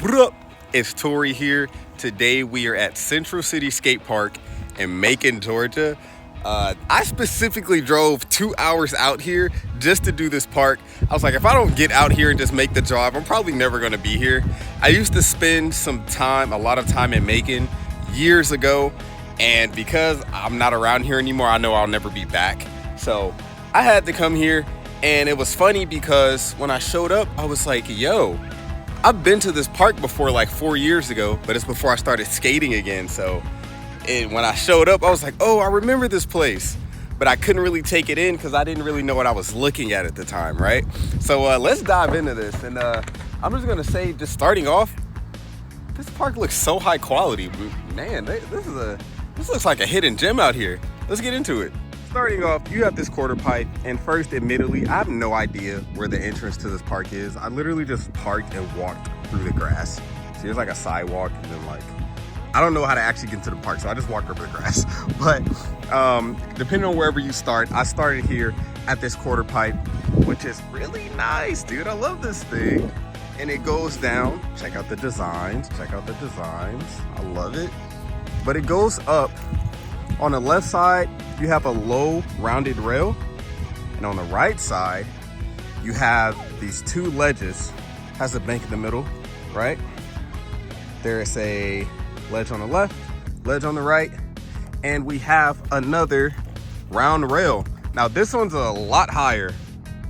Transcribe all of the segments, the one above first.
What up? It's Tori here. Today we are at Central City Skatepark in Macon, Georgia. I specifically drove 2 hours out here just to do this park. I was like, if I don't get out here and just make the drive, I'm probably never gonna be here. I used to spend a lot of time in Macon years ago, and because I'm not around here anymore, I know I'll never be back. So I had to come here, and it was funny because when I showed up, I was like, yo, I've been to this park before like 4 years ago, but it's before I started skating again. So when I showed up, I was like, oh, I remember this place. But I couldn't really take it in because I didn't really know what I was looking at the time, right? So let's dive into this. And I'm just gonna say, just starting off, this park looks so high quality. Man, this looks like a hidden gem out here. Let's get into it. Starting off, you have this quarter pipe, and first, admittedly, I have no idea where the entrance to this park is. I literally just parked and walked through the grass. So there's like a sidewalk, and then I don't know how to actually get into the park, so I just walked over the grass. But depending on wherever you start, I started here at this quarter pipe, which is really nice, dude. I love this thing. And it goes down. Check out the designs. I love it. But it goes up. On the left side, you have a low rounded rail, and on the right side you have these two ledges. Has a bank in the middle, right? There's a ledge on the left, ledge on the right, and we have another round rail. Now this one's a lot higher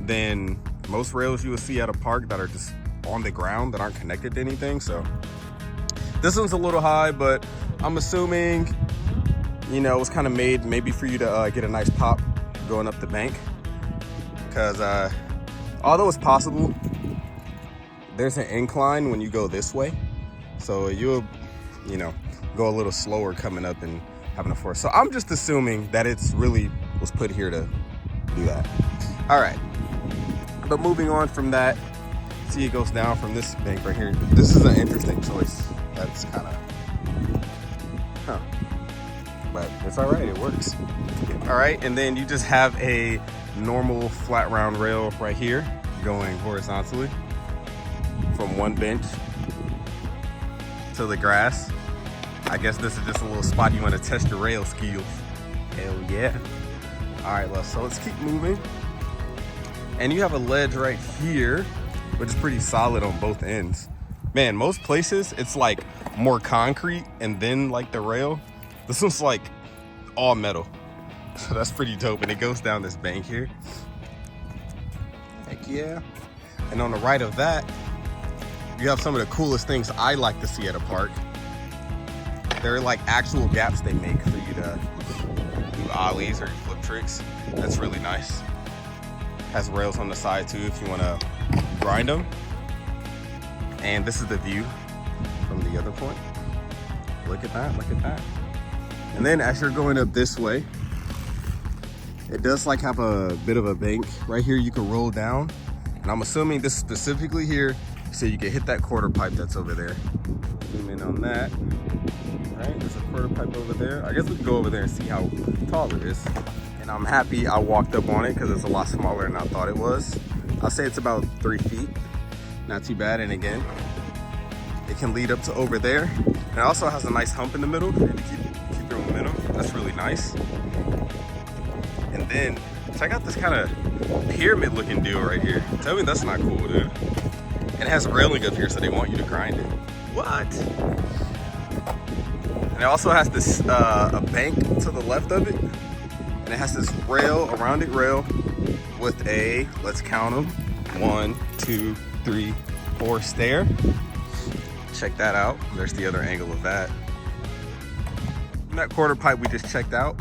than most rails you will see at a park that are just on the ground, that aren't connected to anything. So this one's a little high, but I'm assuming, you know, it's kind of made maybe for you to get a nice pop going up the bank, because although it's possible, there's an incline when you go this way, so you'll, you know, go a little slower coming up and having a force. So I'm just assuming that it's really was put here to do that. All right, but moving on from that, see, it goes down from this bank right here. This is an interesting choice. That's kind of, but it's all right, it works. All right, and then you just have a normal flat round rail right here going horizontally from one bench to the grass. I guess this is just a little spot you want to test your rail skills. Hell yeah. All right, so let's keep moving. And you have a ledge right here, which is pretty solid on both ends. Man, most places it's like more concrete and then like the rail. This one's like all metal, so that's pretty dope. And it goes down this bank here. Heck yeah. And on the right of that, you have some of the coolest things I like to see at a park. There are like actual gaps they make for you to do ollies or flip tricks. That's really nice. Has rails on the side too if you want to grind them. And this is the view from the other point. Look at that, look at that. And then as you're going up this way, it does like have a bit of a bank right here you can roll down. And I'm assuming this specifically here, so you can hit that quarter pipe that's over there. Zoom in on that. All right, there's a quarter pipe over there. I guess we can go over there and see how tall it is. And I'm happy I walked up on it because it's a lot smaller than I thought it was. I'll say it's about 3 feet. Not too bad. And again, it can lead up to over there. And it also has a nice hump in the middle for you to keep your momentum. That's really nice. And then check out this kind of pyramid looking deal right here. Tell me that's not cool, dude. And it has railing up here, so they want you to grind it. What? And it also has this a bank to the left of it, and it has this rail, a rounded rail with a, let's count them, 1, 2, 3, 4 stair. Check that out. There's the other angle of that. And that quarter pipe we just checked out,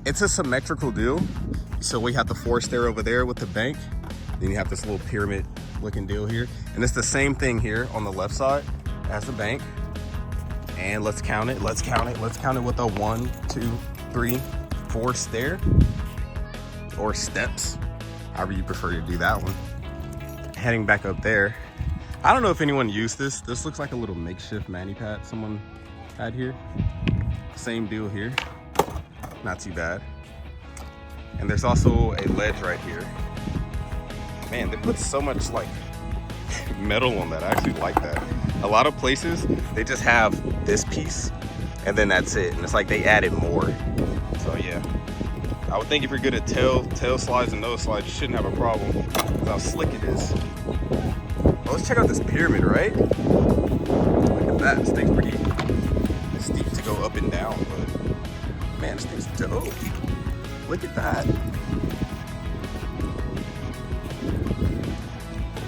it's a symmetrical deal. So we have the 4 stair over there with the bank. Then you have this little pyramid looking deal here. And it's the same thing here on the left side as the bank. And let's count it, let's count it with a 1, 2, 3, 4 stair, or steps, however you prefer to do that one. Heading back up there, I don't know if anyone used this. This looks like a little makeshift mani pad someone had here. Same deal here, not too bad. And there's also a ledge right here. Man, they put so much like metal on that. I actually like that. A lot of places, they just have this piece and then that's it. And it's like they added more. So yeah, I would think if you're good at tail slides and nose slides, you shouldn't have a problem with how slick it is. Well, let's check out this pyramid, right? Look at that, this thing's pretty steep to go up and down, but man, this thing's dope. Look at that.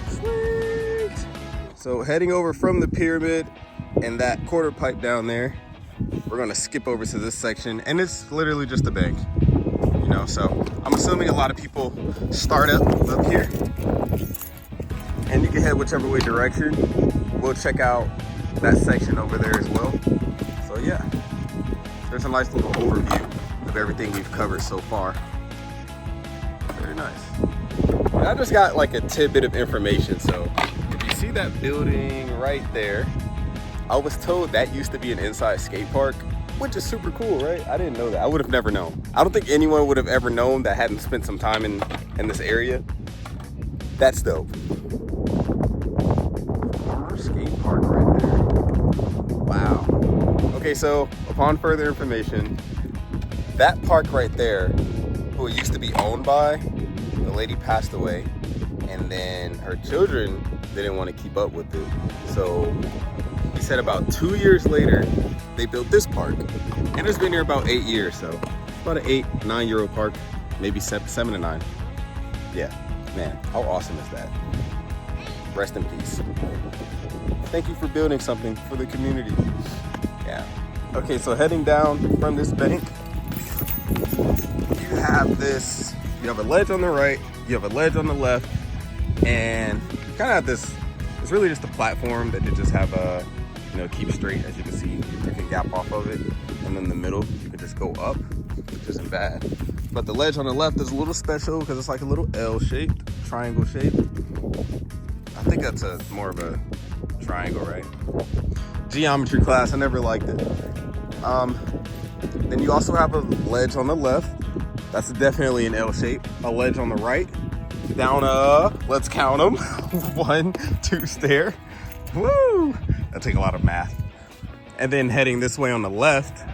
Sweet. So heading over from the pyramid and that quarter pipe down there, we're gonna skip over to this section, and it's literally just a bank, you know. So I'm assuming a lot of people start up here, and you can head whichever way direction. We'll check out that section over there as well. So yeah, there's a nice little overview of everything we've covered so far. Very nice. And I just got like a tidbit of information. So if you see that building right there, I was told that used to be an inside skate park, which is super cool, right? I didn't know that. I would have never known. I don't think anyone would have ever known that hadn't spent some time in this area. That's dope. Skate park right there. Wow. Okay, so upon further information, that park right there, who it used to be owned by, the lady passed away, and then her children didn't want to keep up with it. So he said about 2 years later, they built this park. And it's been here about 8 years, so about an 8-9-year-old park, maybe 7 to 9. Yeah, man, how awesome is that? Rest in peace. Thank you for building something for the community. Yeah. Okay, so heading down from this bank, you have a ledge on the right, you have a ledge on the left, and kind of have this, it's really just a platform that they just have a, keep straight. As you can see, you can gap off of it, and then the middle you can just go up, which isn't bad. But the ledge on the left is a little special because it's like a little L-shaped, triangle shape. I think that's more of a triangle, right? Geometry class, I never liked it. Then you also have a ledge on the left. That's definitely an L shape. A ledge on the right. Down let's count them. 1, 2 stair. Woo! That take a lot of math. And then heading this way on the left,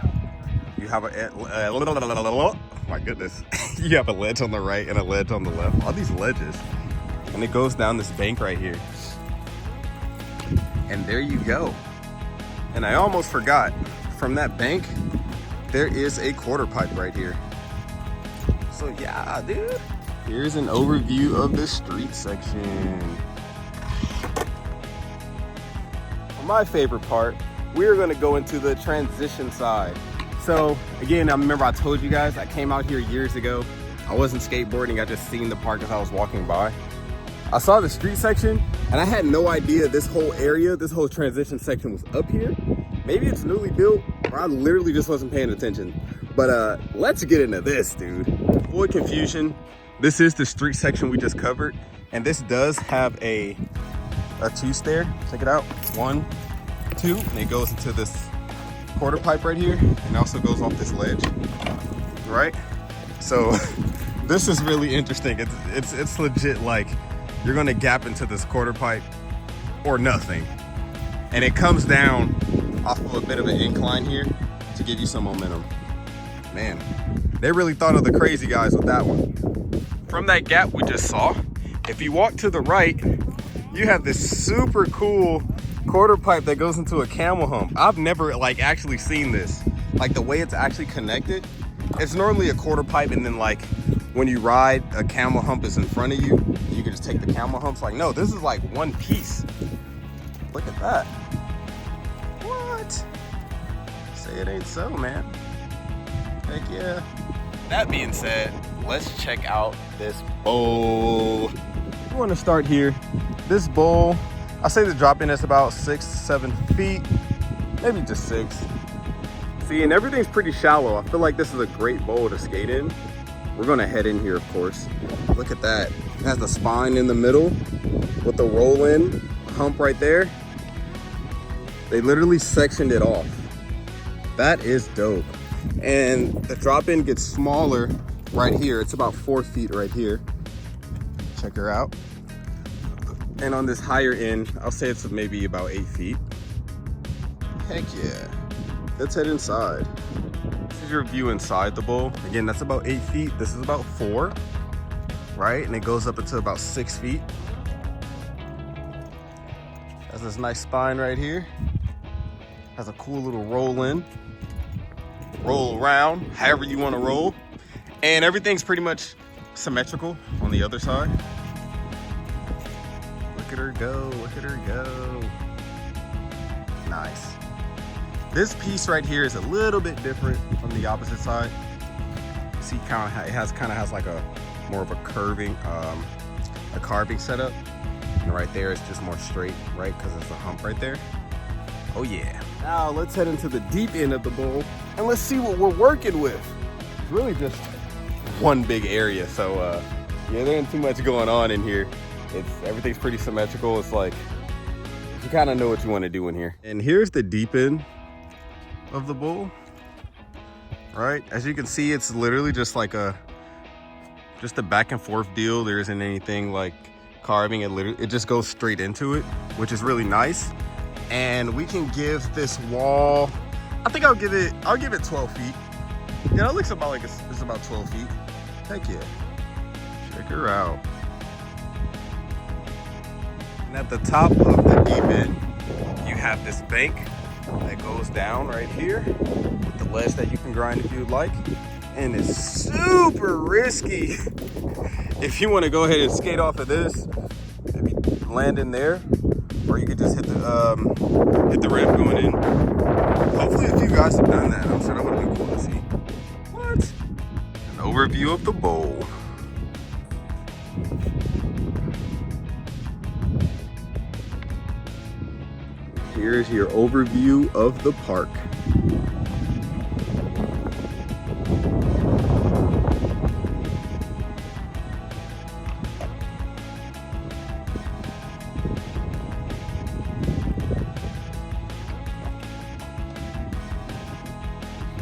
you have oh my goodness. You have a ledge on the right and a ledge on the left. All these ledges. And it goes down this bank right here. And there you go. And I almost forgot, from that bank, there is a quarter pipe right here. So yeah, dude. Here's an overview of the street section. For my favorite part, we're gonna go into the transition side. So again, I remember I told you guys, I came out here years ago. I wasn't skateboarding, I just seen the park as I was walking by. I saw the street section and I had no idea this whole area, this whole transition section was up here. Maybe it's newly built, or I literally just wasn't paying attention. But let's get into this, dude. Avoid confusion. This is the street section we just covered. And this does have a 2 stair. Check it out. 1, 2, and it goes into this quarter pipe right here. And also goes off this ledge, right? So this is really interesting. It's legit like you're gonna gap into this quarter pipe or nothing. And it comes down off of a bit of an incline here to give you some momentum. Man, they really thought of the crazy guys with that one. From that gap we just saw, if you walk to the right, you have this super cool quarter pipe that goes into a camel hump. I've never like actually seen this. Like the way it's actually connected, it's normally a quarter pipe and then like when you ride, a camel hump is in front of you. You can just take the camel humps. Like, no, this is like one piece. Look at that. What? Say it ain't so, man. Heck yeah. That being said, let's check out this bowl. We want to start here. This bowl, I say the drop in is about 6-7 feet, maybe just 6. See, and everything's pretty shallow. I feel like this is a great bowl to skate in. We're gonna head in here, of course. Look at that. It has the spine in the middle with the roll-in hump right there. They literally sectioned it off. That is dope. And the drop-in gets smaller right here. It's about 4 feet right here. Check her out. And on this higher end, I'll say it's maybe about 8 feet. Heck yeah. Let's head inside. This is your view inside the bowl. Again, that's about 8 feet. This is about 4, right? And it goes up into about 6 feet. Has this nice spine right here. Has a cool little roll in, roll around, however you want to roll. And everything's pretty much symmetrical on the other side. Look at her go, look at her go. Nice. This piece right here is a little bit different from the opposite side. See, it has like a more of a carving setup. And right there, it's just more straight, right? Because it's a hump right there. Oh yeah. Now let's head into the deep end of the bowl and let's see what we're working with. It's really just one big area. So yeah, there ain't too much going on in here. Everything's pretty symmetrical. It's like, you kind of know what you want to do in here. And here's the deep end of the bowl, right? As you can see, it's literally just like just a back and forth deal. There isn't anything like carving. It just goes straight into it, which is really nice. And we can give this wall, I think I'll give it 12 feet. Yeah, it looks about like it's about 12 feet. Heck yeah. Check her out. And at the top of the deep end, you have this bank that goes down right here with the ledge that you can grind if you'd like. And it's super risky. If you want to go ahead and skate off of this, maybe land in there, or you could just hit the ramp going in. Hopefully a few guys have done that. I'm sure that would have been cool to see. What? An overview of the bowl. Here's your overview of the park.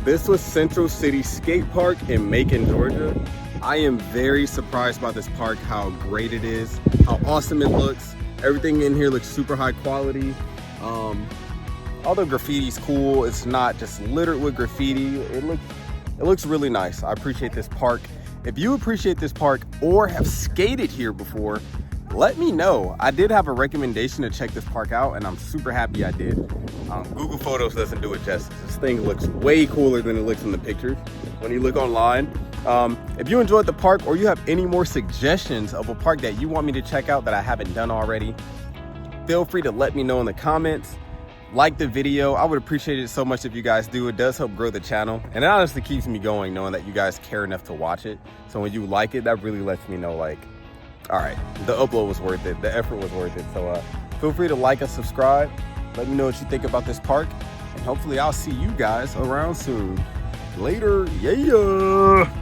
This was Central City Skate Park in Macon, Georgia. I am very surprised by this park, how great it is, how awesome it looks. Everything in here looks super high quality. All the graffiti's cool. It's not just littered with graffiti. It looks really nice. I appreciate this park. If you appreciate this park or have skated here before, let me know. I did have a recommendation to check this park out, and I'm super happy I did. Google Photos doesn't do it justice. This thing looks way cooler than it looks in the pictures when you look online. If you enjoyed the park or you have any more suggestions of a park that you want me to check out that I haven't done already, feel free to let me know in the comments. Like the video. I would appreciate it so much if you guys do. It does help grow the channel, and it honestly keeps me going knowing that you guys care enough to watch it. So when you like it, that really lets me know, like, all right, the upload was worth it, the effort was worth it. So feel free to like and subscribe. Let me know what you think about this park, and hopefully I'll see you guys around soon. Later. Yeah.